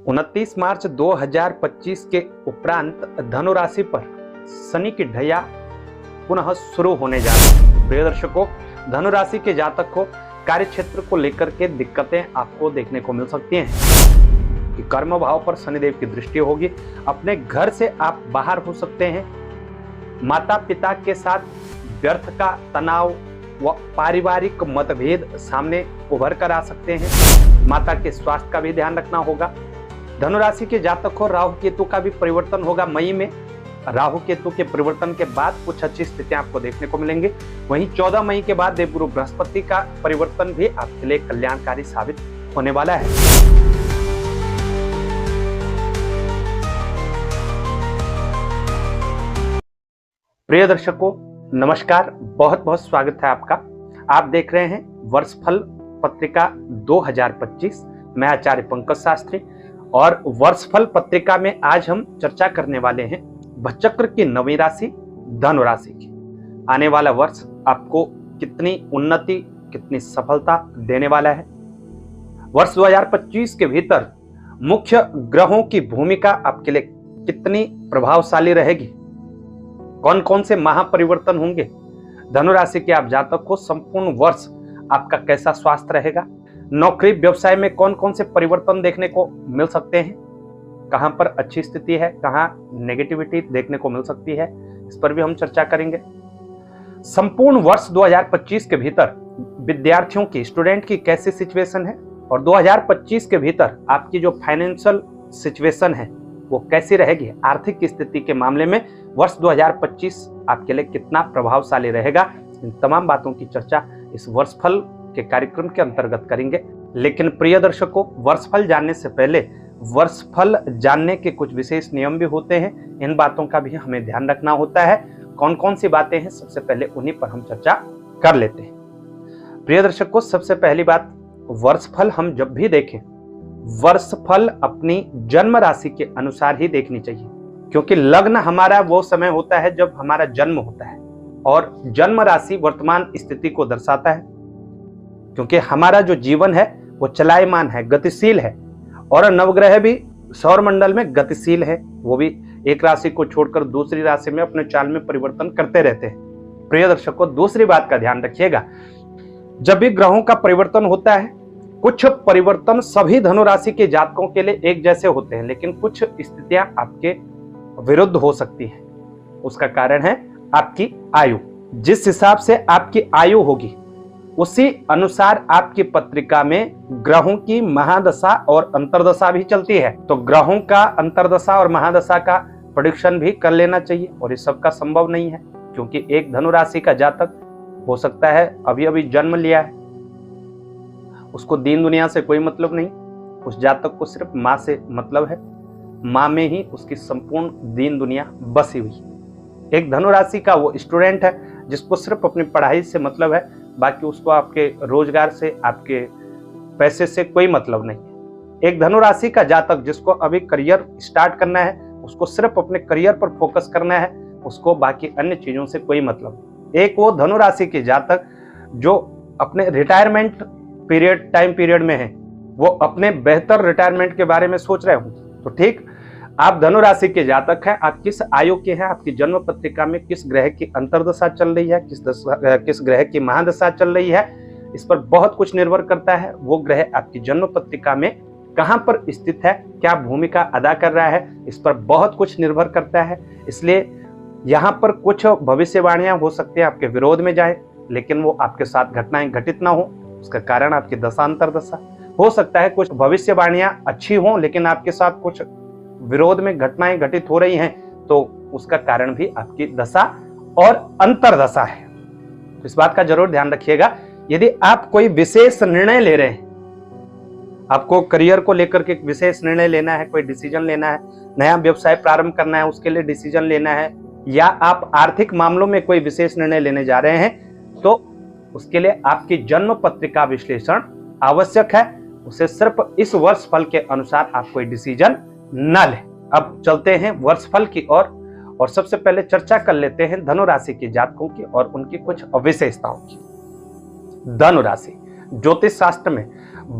29 मार्च 2025 के उपरांत धनु राशि पर शनि की ढैया पुनः शुरू होने जा रही है। प्रिय दर्शकों, धनु राशि के जातक को कार्य क्षेत्र को लेकर के दिक्कतें आपको देखने को मिल सकती हैं कि कर्म भाव पर शनिदेव की दृष्टि होगी। अपने घर से आप बाहर हो सकते हैं। माता पिता के साथ व्यर्थ का तनाव व पारिवारिक मतभेद सामने उभर कर आ सकते हैं। माता के स्वास्थ्य का भी ध्यान रखना होगा। धनु राशि के जातक को राहु केतु का भी परिवर्तन होगा मई में। राहु केतु के परिवर्तन के बाद कुछ अच्छी स्थितियां आपको देखने को मिलेंगे। वहीं 14 मई के बाद देवगुरु बृहस्पति का परिवर्तन भी आपके लिए कल्याणकारी साबित होने वाला है। प्रिय दर्शकों, नमस्कार, बहुत बहुत स्वागत है आपका। आप देख रहे हैं वर्षफल पत्रिका 2025। मैं आचार्य पंकज शास्त्री और वर्षफल पत्रिका में आज हम चर्चा करने वाले हैं भचक्र की नवीं राशि धनु राशि की। आने वाला वर्ष आपको कितनी उन्नति, कितनी सफलता देने वाला है। वर्ष 2025 के भीतर मुख्य ग्रहों की भूमिका आपके लिए कितनी प्रभावशाली रहेगी, कौन कौन से महापरिवर्तन होंगे, धनु राशि के आप जातक को संपूर्ण वर्ष आपका कैसा स्वास्थ्य रहेगा, नौकरी व्यवसाय में कौन कौन से परिवर्तन देखने को मिल सकते हैं, कहां पर अच्छी स्थिति है, कहां नेगेटिविटी देखने को मिल सकती है, इस पर भी हम चर्चा करेंगे। संपूर्ण वर्ष 2025 के भीतर विद्यार्थियों की, स्टूडेंट की कैसी सिचुएशन है और 2025 के भीतर आपकी जो फाइनेंशियल सिचुएशन है वो कैसी रहेगी। आर्थिक स्थिति के मामले में वर्ष 2025 आपके लिए कितना प्रभावशाली रहेगा, इन तमाम बातों की चर्चा इस वर्षफल के कार्यक्रम के अंतर्गत करेंगे। लेकिन प्रिय दर्शकों, वर्षफल जानने से पहले वर्षफल जानने के कुछ विशेष नियम भी होते हैं। इन बातों का भी हमें ध्यान रखना होता है। कौन कौन सी बातें हैं, सबसे पहले उन्हीं पर हम चर्चा कर लेते हैं। प्रिय दर्शकों, सबसे पहली बात, वर्षफल हम जब भी देखें, वर्षफल अपनी जन्म राशि के अनुसार ही देखनी चाहिए, क्योंकि लग्न हमारा वो समय होता है जब हमारा जन्म होता है और जन्म राशि वर्तमान स्थिति को दर्शाता है, क्योंकि हमारा जो जीवन है वो चलायमान है, गतिशील है और नवग्रह भी सौरमंडल में गतिशील है। वो भी एक राशि को छोड़कर दूसरी राशि में अपने चाल में परिवर्तन करते रहते हैं। प्रिय दर्शकों, दूसरी बात का ध्यान रखिएगा, जब भी ग्रहों का परिवर्तन होता है, कुछ परिवर्तन सभी धनु राशि के जातकों के लिए एक जैसे होते हैं, लेकिन कुछ स्थितियां आपके विरुद्ध हो सकती हैं। उसका कारण है आपकी आयु। जिस हिसाब से आपकी आयु होगी उसी अनुसार आपकी पत्रिका में ग्रहों की महादशा और अंतर्दशा भी चलती है। तो ग्रहों का अंतर्दशा और महादशा का प्रेडिक्शन भी कर लेना चाहिए, और ये सबका संभव नहीं है, क्योंकि एक धनु राशि का जातक हो सकता है अभी अभी जन्म लिया है, उसको दीन दुनिया से कोई मतलब नहीं, उस जातक को सिर्फ माँ से मतलब है, माँ में ही उसकी संपूर्ण दीन दुनिया बसी हुई। एक धनु राशि का वो स्टूडेंट है जिसको सिर्फ अपनी पढ़ाई से मतलब है, बाकी उसको आपके रोजगार से, आपके पैसे से कोई मतलब नहीं है। एक धनु राशि का जातक जिसको अभी करियर स्टार्ट करना है, उसको सिर्फ अपने करियर पर फोकस करना है, उसको बाकी अन्य चीजों से कोई मतलब नहीं। एक वो धनु राशि के जातक जो अपने रिटायरमेंट टाइम पीरियड में है, वो अपने बेहतर रिटायरमेंट के बारे में सोच रहे हो, तो ठीक आप धनु राशि के जातक हैं। आप किस आयु के हैं, आपकी जन्म पत्रिका में किस ग्रह की अंतर्दशा चल रही है, किस ग्रह की महादशा चल रही है, इस पर बहुत कुछ निर्भर करता है। वो ग्रह आपकी जन्म पत्रिका में कहां पर स्थित है, क्या भूमिका अदा कर रहा है, इस पर बहुत कुछ निर्भर करता है। इसलिए यहाँ पर कुछ भविष्यवाणियां हो सकती है आपके विरोध में जाए, लेकिन वो आपके साथ घटनाएं घटित ना हो, उसका कारण आपकी दशा अंतर्दशा हो सकता है। कुछ भविष्यवाणियां अच्छी हों, लेकिन आपके साथ कुछ विरोध में घटनाएं घटित हो रही हैं, तो उसका कारण भी आपकी दशा और अंतर्दशा है। तो इस बात का जरूर ध्यान रखिएगा। यदि आप कोई विशेष निर्णय ले रहे हैं, आपको करियर को लेकर के विशेष निर्णय लेना है, कोई डिसीजन लेना है, नया व्यवसाय प्रारंभ करना है, उसके लिए डिसीजन लेना है, या आप आर्थिक मामलों में कोई विशेष निर्णय लेने जा रहे हैं, तो उसके लिए आपकी जन्म पत्रिका विश्लेषण आवश्यक है। उसे सिर्फ इस वर्ष फल के अनुसार आप कोई डिसीजन न ले। अब चलते हैं वर्षफल की ओर और सबसे पहले चर्चा कर लेते हैं धनु राशि के जातकों की और उनकी कुछ विशेषताओं की। धनु राशि ज्योतिष शास्त्र में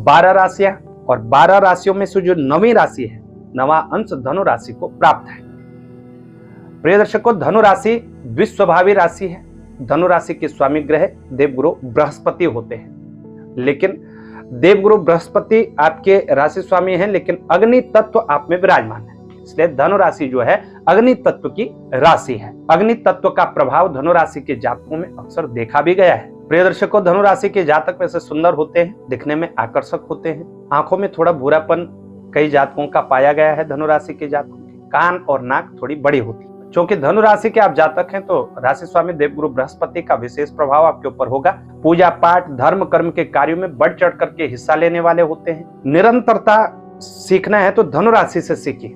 12 राशियां और 12 राशियों में से जो 9वीं राशि है, 9वां अंश धनु राशि को प्राप्त है। प्रिय दर्शकों, धनु राशि द्विस्वभावी राशि है। धनु राशि के स्वामी ग्रह देवगुरु बृहस्पति होते हैं, लेकिन देवगुरु बृहस्पति आपके राशि स्वामी हैं, लेकिन अग्नि तत्व आप में विराजमान है, इसलिए धनु राशि जो है अग्नि तत्व की राशि है। अग्नि तत्व का प्रभाव धनु राशि के जातकों में अक्सर देखा भी गया है। प्रिय दर्शकों, धनु राशि के जातक वैसे सुंदर होते हैं, दिखने में आकर्षक होते हैं, आंखों में थोड़ा भूरापन कई जातकों का पाया गया है। धनु राशि के जातकों के कान और नाक थोड़ी बड़ी होती है। क्योंकि धनु राशि के आप जातक हैं तो राशि स्वामी देवगुरु बृहस्पति का विशेष प्रभाव आपके ऊपर होगा। पूजा पाठ धर्म कर्म के कार्यों में बढ़ चढ़ करके हिस्सा लेने वाले होते हैं। निरंतरता सीखना है तो धनु राशि से सीखिए,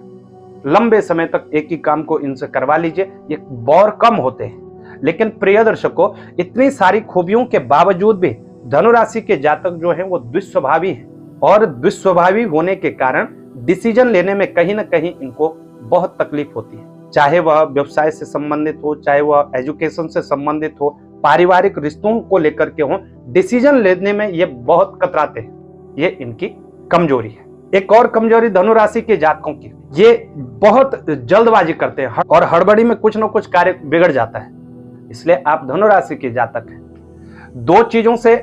लंबे समय तक एक ही काम को इनसे करवा लीजिए, ये बोर कम होते हैं। लेकिन प्रिय दर्शकों, इतनी सारी खूबियों के बावजूद भी धनु राशि के जातक जो हैं वो द्विस्वभावी हैं, और द्विस्वभावी होने के कारण डिसीजन लेने में कहीं ना कहीं इनको बहुत तकलीफ होती है। चाहे वह व्यवसाय से संबंधित हो, चाहे वह एजुकेशन से संबंधित हो, पारिवारिक रिश्तों को लेकर के हो, डिसीजन लेने में ये बहुत कतराते हैं। ये इनकी कमजोरी है। एक और कमजोरी धनु राशि के जातकों की, ये बहुत जल्दबाजी करते हैं और हड़बड़ी में कुछ न कुछ कार्य बिगड़ जाता है। इसलिए आप धनु राशि के जातक हैं। 2 चीजों से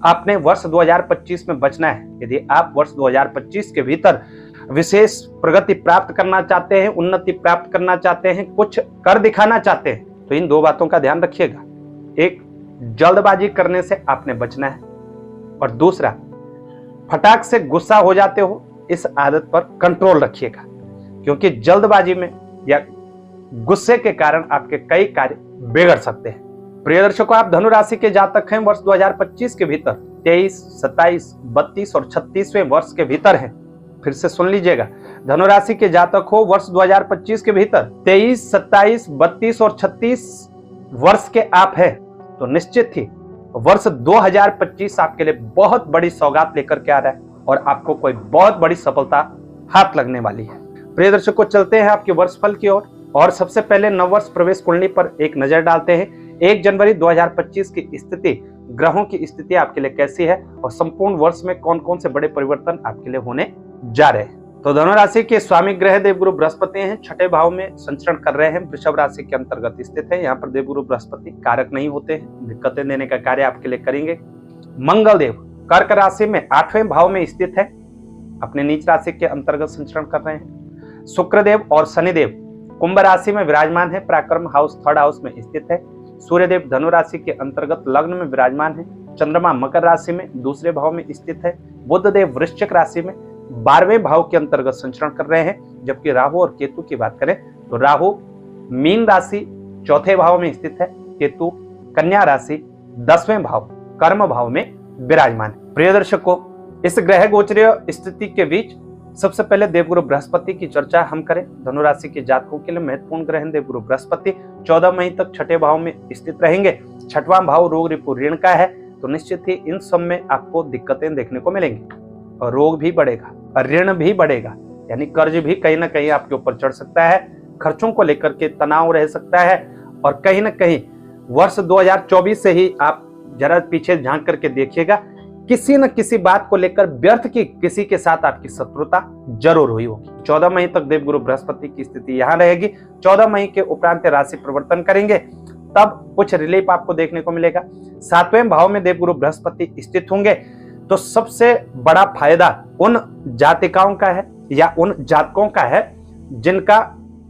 आपने वर्ष 2025 में बचना है। यदि आप वर्ष 2025 के भीतर विशेष प्रगति प्राप्त करना चाहते हैं, उन्नति प्राप्त करना चाहते हैं, कुछ कर दिखाना चाहते हैं, तो इन 2 बातों का ध्यान रखिएगा। एक, जल्दबाजी करने से आपने बचना है, और दूसरा, फटाक से गुस्सा हो जाते हो, इस आदत पर कंट्रोल रखिएगा, क्योंकि जल्दबाजी में या गुस्से के कारण आपके कई कार्य बिगड़ सकते हैं। प्रिय दर्शकों, आप धनु राशि के जातक हैं, वर्ष 2025 के भीतर 23, 27, 32 और 36वें वर्ष के भीतर हैं। फिर से सुन लीजिएगा, धनु राशि के जातक हो वर्ष 2025 के भीतर 23, 27, 32 और 36 वर्ष के आप हैं, तो निश्चित ही वर्ष 2025 आपके लिए बहुत बड़ी सौगात लेकर के आ रहा है और आपको कोई बहुत बड़ी सफलता हाथ लगने वाली है। प्रिय दर्शकों, चलते हैं आपके वर्ष फल की ओर, और सबसे पहले नववर्ष प्रवेश कुंडली पर एक नजर डालते हैं। 1 जनवरी 2025 की स्थिति, ग्रहों की स्थिति आपके लिए कैसी है और संपूर्ण वर्ष में कौन कौन से बड़े परिवर्तन आपके लिए होने जा रहे हैं। तो धनु राशि के स्वामी ग्रह देवगुरु बृहस्पति हैं, 6ठे भाव में संचरण कर रहे हैं, वृषभ राशि के अंतर्गत स्थित है। यहाँ पर देवगुरु बृहस्पति कारक नहीं होते हैं, दिक्कतें देने का कार्य आपके लिए करेंगे। मंगल देव कर्क राशि में 8वें भाव में स्थित है, अपने नीच राशि के अंतर्गत संचरण कर रहे हैं। शुक्रदेव और शनिदेव कुंभ राशि में विराजमान है, पराक्रम हाउस 3rd हाउस में स्थित है। सूर्यदेव धनु राशि के अंतर्गत लग्न में विराजमान है। चंद्रमा मकर राशि में 2रे भाव में स्थित है। बुध देव वृश्चिक राशि में 12वें भाव के अंतर्गत संचरण कर रहे हैं। जबकि राहु और केतु की बात करें तो राहु मीन राशि 4थे भाव में स्थित है, केतु कन्या राशि 10वें भाव कर्म भाव में विराजमान है। प्रिय दर्शकों, इस ग्रह गोचरीय स्थिति के बीच सबसे पहले देवगुरु बृहस्पति की चर्चा हम करें। धनु राशि के जातकों के लिए महत्वपूर्ण ग्रह देवगुरु बृहस्पति 14 मई तक 6ठे भाव में स्थित रहेंगे। 6वां भाव रोग रिपु ऋण का है, तो निश्चित ही इन सब में आपको दिक्कतें देखने को मिलेंगी, और रोग भी बढ़ेगा और ऋण भी बढ़ेगा, यानी कर्ज भी कहीं ना कहीं आपके ऊपर चढ़ सकता है। खर्चों को लेकर के तनाव रह सकता है, और कहीं ना कहीं वर्ष 2024 से ही आप जरा पीछे झांक करके देखिएगा, किसी न किसी बात को लेकर व्यर्थ की किसी के साथ आपकी शत्रुता जरूर हुई होगी। 14 मई तक देवगुरु बृहस्पति की स्थिति यहाँ रहेगी। 14 मई के उपरांत राशि परिवर्तन करेंगे, तब कुछ रिलीफ आपको देखने को मिलेगा। 7वें भाव में देवगुरु बृहस्पति स्थित होंगे, तो सबसे बड़ा फायदा उन जातिकाओं का है या उन जातकों का है जिनका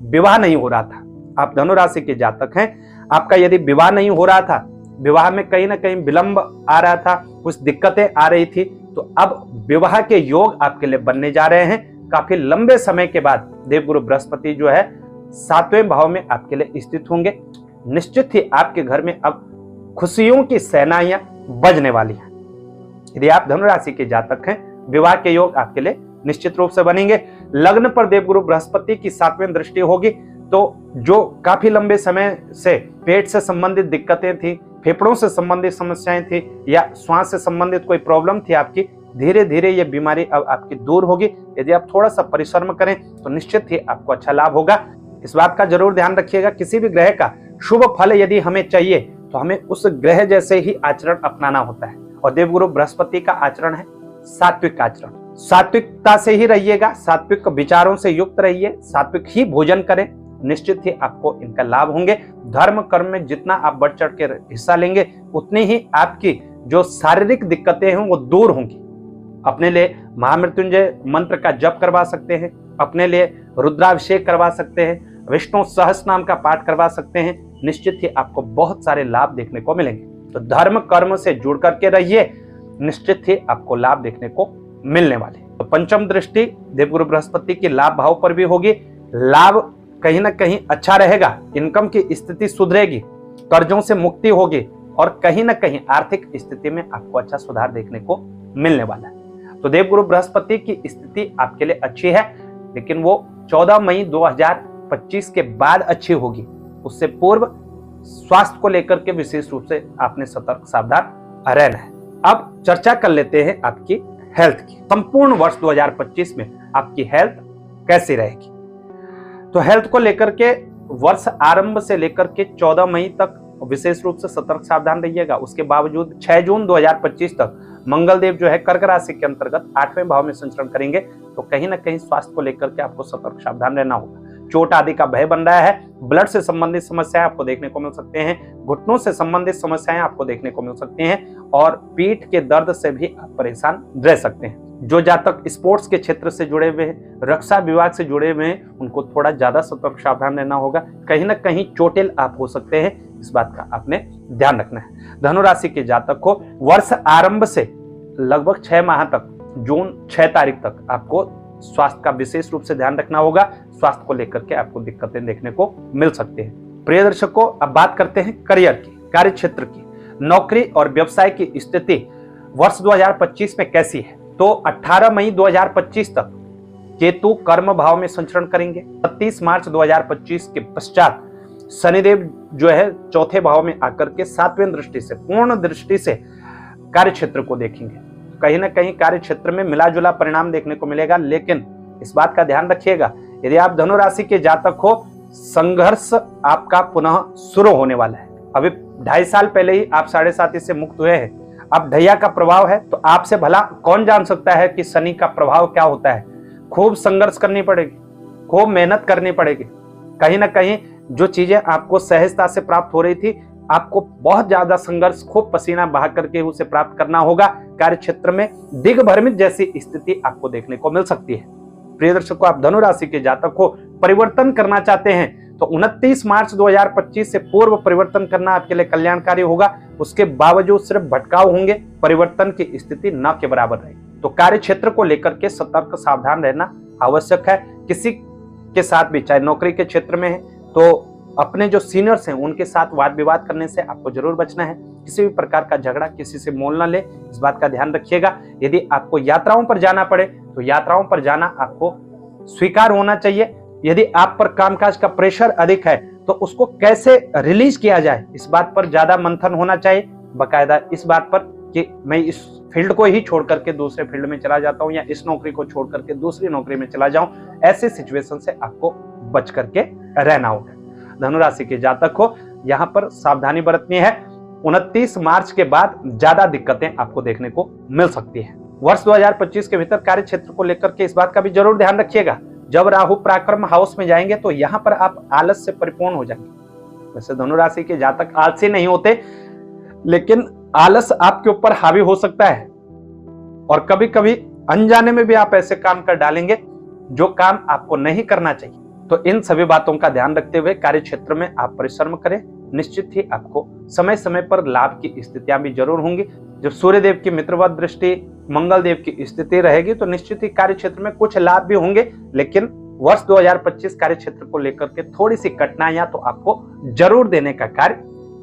विवाह नहीं हो रहा था। आप धनु राशि के जातक हैं, आपका यदि विवाह नहीं हो रहा था, विवाह में कहीं ना कहीं विलंब आ रहा था, कुछ दिक्कतें आ रही थी, तो अब विवाह के योग आपके लिए बनने जा रहे हैं। काफी लंबे समय के बाद देवगुरु बृहस्पति जो है 7वें भाव में आपके लिए स्थित होंगे। निश्चित ही आपके घर में अब खुशियों की सहनाइयां बजने वाली हैं। यदि आप धनु राशि के जातक हैं, विवाह के योग आपके लिए निश्चित रूप से बनेंगे। लग्न पर देवगुरु बृहस्पति की 7वीं दृष्टि होगी, तो जो काफी लंबे समय से पेट से संबंधित दिक्कतें थी, फेफड़ों से संबंधित समस्याएं थी, या श्वास से संबंधित कोई प्रॉब्लम थी आपकी, धीरे धीरे ये बीमारी अब आपकी दूर होगी। यदि आप थोड़ा सा परिश्रम करें तो निश्चित ही आपको अच्छा लाभ होगा। इस बात का जरूर ध्यान रखिएगा, किसी भी ग्रह का शुभ फल यदि हमें चाहिए तो हमें उस ग्रह जैसे ही आचरण अपनाना होता है, और देवगुरु बृहस्पति का आचरण है सात्विक आचरण। सात्विकता से ही रहिएगा, सात्विक विचारों से युक्त रहिए, सात्विक ही भोजन करें, निश्चित ही आपको इनका लाभ होंगे। धर्म कर्म में जितना आप बढ़ चढ़ के हिस्सा लेंगे उतनी ही आपकी जो शारीरिक दिक्कतें हैं वो दूर होंगी। अपने लिए महामृत्युंजय मंत्र का जप करवा सकते हैं, अपने लिए रुद्राभिषेक करवा सकते हैं, विष्णु सहस्त्र नाम का पाठ करवा सकते हैं। निश्चित ही आपको बहुत सारे लाभ देखने को मिलेंगे। तो धर्म कर्म से जुड़ करके रहिए, निश्चित ही आपको लाभ देखने को मिलने वाले। तो पंचम दृष्टि देवगुरु बृहस्पति की लाभ भाव पर भी होगी। लाभ कहीं ना कहीं अच्छा रहेगा, इनकम की स्थिति सुधरेगी, कर्जों से मुक्ति होगी और कहीं ना कहीं आर्थिक स्थिति में आपको अच्छा सुधार देखने को मिलने वाला है। तो देवगुरु बृहस्पति की स्थिति आपके लिए अच्छी है, लेकिन वो 14 मई 2025 के बाद अच्छी होगी। उससे पूर्व स्वास्थ्य को लेकर के विशेष रूप से आपने सतर्क सावधान रहना है। अब चर्चा कर लेते हैं आपकी हेल्थ की। संपूर्ण वर्ष 2025 में आपकी हेल्थ कैसी रहेगी। तो हेल्थ को लेकर के वर्ष आरंभ से लेकर के 14 मई तक विशेष रूप से सतर्क सावधान रहिएगा। उसके बावजूद 6 जून 2025 तक मंगल देव जो है कर्क राशि के अंतर्गत 8वें भाव में संचरण करेंगे। तो कहीं ना कहीं स्वास्थ्य को लेकर के आपको सतर्क सावधान रहना होगा। चोट आदि का भय बन रहा है, ब्लड से संबंधित समस्याएं आपको देखने को मिल सकते हैं, घुटनों से संबंधित समस्याएं आपको देखने को मिल सकती हैं और पीठ के दर्द से भी आप परेशान रह सकते हैं। जो जातक स्पोर्ट्स के क्षेत्र से जुड़े हुए हैं, रक्षा विभाग से जुड़े हुए हैं, उनको थोड़ा ज्यादा सतर्क सावधान रहना होगा। कहीं ना कहीं चोटिल आप हो सकते हैं, इस बात का आपने ध्यान रखना है। धनु राशि के जातक को वर्ष आरंभ से लगभग 6 माह तक, जून 6 तारीख तक आपको स्वास्थ्य का विशेष रूप से ध्यान रखना होगा। स्वास्थ्य को लेकर के आपको दिक्कतें देखने को मिल सकती हैं। प्रिय दर्शकों, अब बात करते हैं करियर की, कार्य क्षेत्र की। नौकरी और व्यवसाय की स्थिति वर्ष 2025 में कैसी है। तो 18 मई 2025 तक केतु कर्म भाव में संचरण करेंगे। 31 मार्च 2025 के पश्चात शनिदेव जो है चौथे भाव में आकर के 7वें दृष्टि से, पूर्ण दृष्टि से कार्य क्षेत्र को देखेंगे। कहीं ना कहीं कार्य क्षेत्र में मिला जुला परिणाम देखने को मिलेगा, लेकिन इस बात का ध्यान रखिएगा, यदि आप धनु राशि के जातक हो, संघर्ष आपका पुनः शुरू होने वाला है। अभी 2.5 साल पहले ही आप 7.5 से मुक्त हुए हैं। अब ढैया का प्रभाव है, तो आपसे भला कौन जान सकता है कि शनि का प्रभाव क्या होता है। खूब संघर्ष करनी पड़ेगी, खूब मेहनत करनी पड़ेगी। कहीं ना कहीं जो चीजें आपको सहजता से प्राप्त हो रही थी, आपको बहुत ज्यादा संघर्ष, खूब पसीना बहा करके उसे प्राप्त करना होगा। कार्य क्षेत्र में दिग्भ्रमित जैसी स्थिति आपको देखने को मिल सकती है। प्रिय दर्शकों, आप धनु राशि के जातक को परिवर्तन करना चाहते हैं तो 29 मार्च 2025 से पूर्व परिवर्तन करना आपके लिए कल्याणकारी होगा। उसके बावजूद सिर्फ भटकाव होंगे, परिवर्तन की स्थिति न के बराबर रहेगी। तो कार्य क्षेत्र को लेकर के सतर्क सावधान रहना आवश्यक है। किसी के साथ भी, चाहे नौकरी के क्षेत्र में है, तो अपने जो सीनियर्स हैं उनके साथ वाद विवाद करने से आपको जरूर बचना है। किसी भी प्रकार का झगड़ा किसी से मोल न ले, इस बात का ध्यान रखिएगा। यदि आपको यात्राओं पर जाना पड़े तो यात्राओं पर जाना आपको स्वीकार होना चाहिए। यदि आप पर कामकाज का प्रेशर अधिक है तो उसको कैसे रिलीज किया जाए, इस बात पर ज्यादा मंथन होना चाहिए। बकायदा इस बात पर कि मैं इस फील्ड को ही छोड़ करके दूसरे फील्ड में चला जाता हूं या इस नौकरी को छोड़ करके दूसरी नौकरी में चला जाऊं, ऐसे सिचुएशन से आपको बच करके रहना होगा। धनु राशि के जातक को यहाँ पर सावधानी बरतनी है। 29 मार्च के बाद ज्यादा दिक्कतें आपको देखने को मिल सकती है। वर्ष 2025 के भीतर कार्य क्षेत्र को लेकर के इस बात का भी जरूर ध्यान रखिएगा। जब राहु पराक्रम हाउस में जाएंगे तो यहाँ पर आप आलस से परिपूर्ण हो जाएंगे। वैसे धनु राशि के जातक आलसी नहीं होते, लेकिन आलस आपके ऊपर हावी हो सकता है और कभी कभी अनजाने में भी आप ऐसे काम कर डालेंगे जो काम आपको नहीं करना चाहिए। तो इन सभी बातों का ध्यान रखते हुए कार्य क्षेत्र में आप परिश्रम करें। निश्चित ही आपको समय समय पर लाभ की स्थितियां भी जरूर होंगी। जब सूर्यदेव की मित्रवत दृष्टि, मंगल देव की स्थिति रहेगी तो निश्चित ही कार्य क्षेत्र में कुछ लाभ भी होंगे, लेकिन वर्ष 2025 कार्य क्षेत्र को लेकर के थोड़ी सी कठिनाइयां तो आपको जरूर देने का कार्य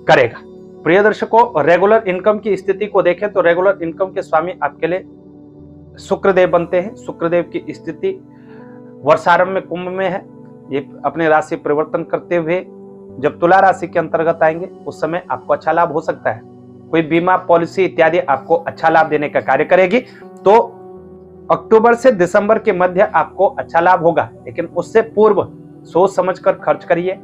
करेगा। प्रिय दर्शकों, रेगुलर इनकम की स्थिति को देखें तो रेगुलर इनकम के स्वामी आपके लिए शुक्रदेव बनते हैं। शुक्रदेव की स्थिति वर्षारंभ में कुंभ में है। ये अपने राशि परिवर्तन करते हुए जब तुला राशि के अंतर्गत आएंगे उस समय आपको अच्छा लाभ हो सकता है। कोई बीमा पॉलिसी इत्यादि आपको अच्छा लाभ देने का कार्य करेगी। तो अक्टूबर से दिसंबर के मध्य आपको अच्छा लाभ होगा, लेकिन उससे पूर्व सोच समझकर खर्च करिए,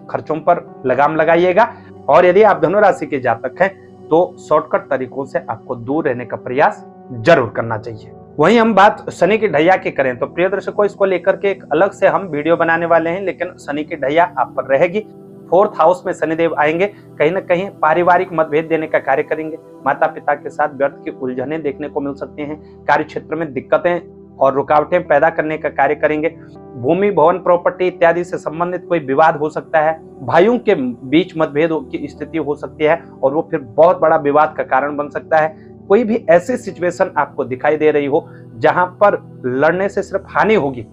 खर्चों पर लगाम लगाइएगा। और यदि आप धनु राशि के जातक हैं तो शॉर्टकट तरीकों से आपको दूर रहने का प्रयास जरूर करना चाहिए। वहीं हम बात शनि की ढैया की करें तो प्रिय दर्शकों, इसको लेकर के एक अलग से हम वीडियो बनाने वाले हैं, लेकिन शनि की ढैया आप पर रहेगी। 4th हाउस में शनिदेव आएंगे, कहीं ना कहीं पारिवारिक मतभेद देने का कार्य करेंगे। माता पिता के साथ व्यर्थ की उलझनें देखने को मिल सकती हैं। कार्य क्षेत्र में दिक्कतें और रुकावटें पैदा करने का कार्य करेंगे। भूमि, भवन, प्रॉपर्टी इत्यादि से संबंधित कोई विवाद हो सकता है। भाइयों के बीच मतभेद की स्थिति हो सकती है और वो फिर बहुत बड़ा विवाद का कारण बन सकता है। कोई भी ऐसी सिचुएशन आपको दिखाई दे रही हो जहां पर लड़ने से सिर्फ हानि होगी,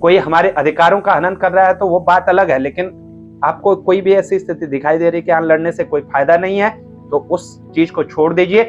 कोई हमारे अधिकारों का हनन कर रहा है तो वो बात अलग है, लेकिन आपको कोई भी ऐसी स्थिति दिखाई दे रही है कि यहाँ लड़ने से कोई फायदा नहीं है, तो उस चीज को छोड़ दीजिए,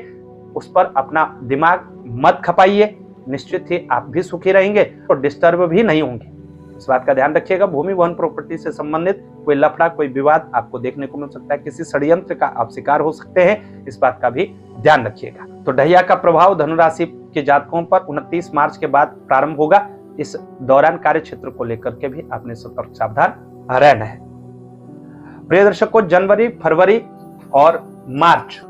उस पर अपना दिमाग मत खपाइए। निश्चित ही आप भी सुखी रहेंगे और डिस्टर्ब भी नहीं होंगे। इस बात का ध्यान रखिएगा। भूमि, भवन, प्रॉपर्टी से संबंधित कोई लफड़ा, कोई विवाद आपको देखने को मिल सकता है। किसी षड्यंत्र का आप शिकार हो सकते हैं, इस बात का भी ध्यान रखिएगा। तो ढैया का प्रभाव धनुराशि के जातकों पर 29 मार्च के बाद प्रारंभ होगा। इस दौरान कार्य क्षेत्र को लेकर के भी आपने सतर्क सावधान रहना है। प्रिय दर्शकों, जनवरी, फरवरी और मार्च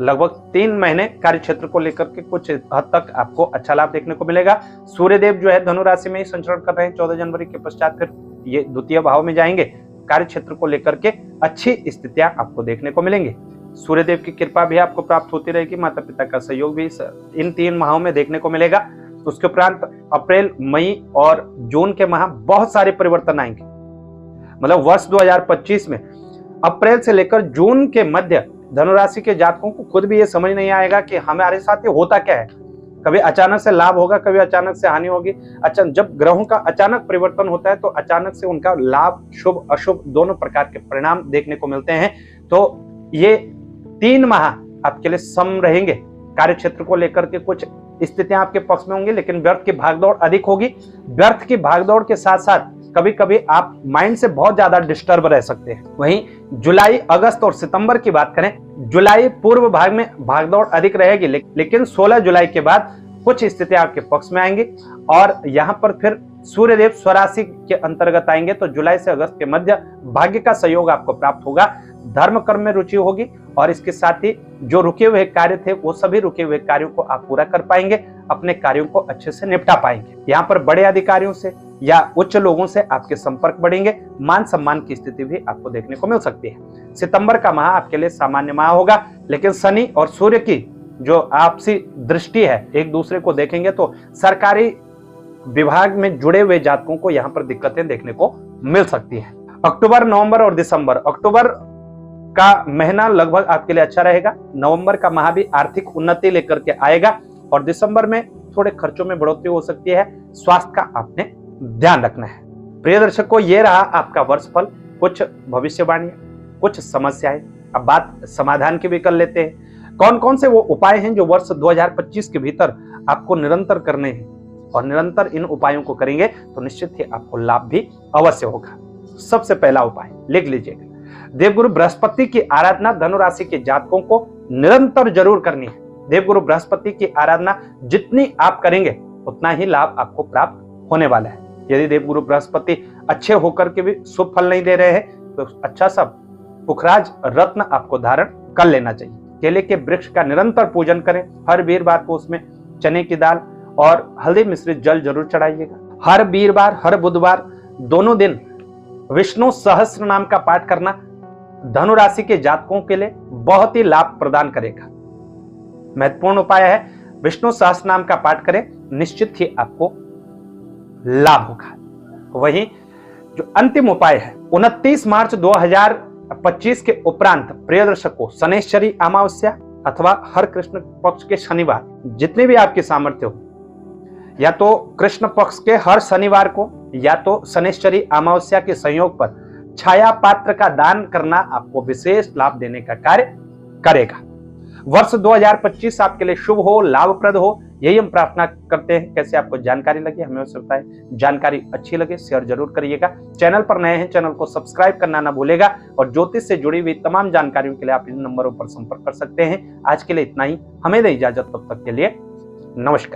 लगभग 3 महीने कार्य क्षेत्र को लेकर के कुछ हद तक आपको अच्छा लाभ देखने को मिलेगा। सूर्यदेव जो है धनु राशि में ही संचरण कर रहे हैं। 14 जनवरी के पश्चात फिर ये द्वितीय भाव में जाएंगे। कार्य क्षेत्र को लेकर के अच्छी स्थितियां आपको देखने को मिलेंगे। सूर्यदेव की कृपा भी आपको प्राप्त होती रहेगी। माता पिता का सहयोग भी इन 3 माहों में देखने को मिलेगा। उसके उपरांत अप्रैल, मई और जून के माह बहुत सारे परिवर्तन आएंगे। मतलब वर्ष 2025 में अप्रैल से लेकर जून के मध्य धनुराशि के जातकों को खुद भी ये समझ नहीं आएगा कि हमारे साथ ये होता क्या है। कभी अचानक से लाभ होगा, कभी अचानक से हानि होगी। अच्छा, जब ग्रहों का अचानक परिवर्तन होता है तो अचानक से उनका लाभ, शुभ अशुभ दोनों प्रकार के परिणाम देखने को मिलते हैं। तो ये 3 माह आपके लिए सम रहेंगे। कार्य क्षेत्र को लेकर के कुछ स्थितियां आपके पक्ष में होंगी, लेकिन व्यर्थ की भागदौड़ अधिक होगी। व्यर्थ की भागदौड़ के साथ साथ कभी कभी आप माइंड से बहुत ज्यादा डिस्टर्ब रह सकते हैं। वहीं जुलाई, अगस्त और सितंबर की बात करें, जुलाई पूर्व भाग में भागदौड़ अधिक रहेगी, लेकिन 16 जुलाई के बाद कुछ स्थितियां आपके पक्ष में आएंगी और यहां पर फिर सूर्यदेव स्वराशि के अंतर्गत आएंगे। तो जुलाई से अगस्त के मध्य भाग्य का सहयोग आपको प्राप्त होगा। धर्म कर्म में रुचि होगी और इसके साथ ही जो रुके हुए कार्य थे वो सभी रुके हुए कार्यों को आप पूरा कर पाएंगे। अपने कार्यों को अच्छे से निपटा पाएंगे। यहाँ पर बड़े अधिकारियों से या उच्च लोगों से आपके संपर्क बढ़ेंगे। मान सम्मान की स्थिति भी आपको देखने को मिल सकती है। सितंबर का माह आपके लिए सामान्य माह होगा, लेकिन शनि और सूर्य की जो आपसी दृष्टि है, एक दूसरे को देखेंगे तो सरकारी विभाग में जुड़े हुए जातकों को यहाँ पर दिक्कतें देखने को मिल सकती है। अक्टूबर, नवंबर और दिसंबर। अक्टूबर का महीना लगभग आपके लिए अच्छा रहेगा। नवंबर का माह भी आर्थिक उन्नति लेकर के आएगा और दिसंबर में थोड़े खर्चों में बढ़ोतरी हो सकती है। स्वास्थ्य का आपने ध्यान रखना है। प्रिय दर्शकों, ये रहा आपका वर्षफल। कुछ भविष्यवाणियां, कुछ समस्याएं। अब बात समाधान की भी कर लेते हैं। कौन कौन से वो उपाय हैं जो वर्ष 2025 के भीतर आपको निरंतर करने हैं, और निरंतर इन उपायों को करेंगे तो निश्चित ही आपको लाभ भी अवश्य होगा। सबसे पहला उपाय लिख लीजिएगा। देवगुरु बृहस्पति की आराधना धनु राशि के जातकों को निरंतर जरूर करनी है। देवगुरु बृहस्पति की आराधना जितनी आप करेंगे उतना ही लाभ आपको प्राप्त होने वाला है। यदि देवगुरु बृहस्पति अच्छे होकर के भी शुभ फल नहीं दे रहे हैं तो अच्छा सा पुखराज रत्न आपको धारण कर लेना चाहिए। केले के वृक्ष का निरंतर पूजन करें। हर वीरवार को उसमें चने की दाल और हल्दी मिश्रित जल जरूर चढ़ाइएगा। हर वीरवार, हर बुधवार दोनों दिन विष्णु सहस्त्र नाम का पाठ करना धनु राशि के जातकों के लिए बहुत ही लाभ प्रदान करेगा। महत्वपूर्ण उपाय है, विष्णु सहस्त्र नाम का पाठ करें, निश्चित ही आपको लाभ होगा। वहीं जो अंतिम उपाय है, 29 मार्च 2025 के उपरांत प्रिय दर्शकों, शनैश्चरी अमावस्या अथवा हर कृष्ण पक्ष के शनिवार, जितने भी आपकी सामर्थ्य हो, या तो कृष्ण पक्ष के हर शनिवार को या तो शनैश्चरी अमावस्या के संयोग पर छाया पात्र का दान करना आपको विशेष लाभ देने का कार्य करेगा। वर्ष 2025 आपके लिए शुभ हो, लाभप्रद हो, यही हम प्रार्थना करते हैं। कैसे आपको जानकारी लगी हमें अवश्य बताएं। जानकारी अच्छी लगे शेयर जरूर करिएगा। चैनल पर नए हैं, चैनल को सब्सक्राइब करना ना भूलेगा और ज्योतिष से जुड़ी हुई तमाम जानकारियों के लिए आप इन नंबरों पर संपर्क कर सकते हैं। आज के लिए इतना ही, हमें दे इजाजत, तब तक के लिए नमस्कार।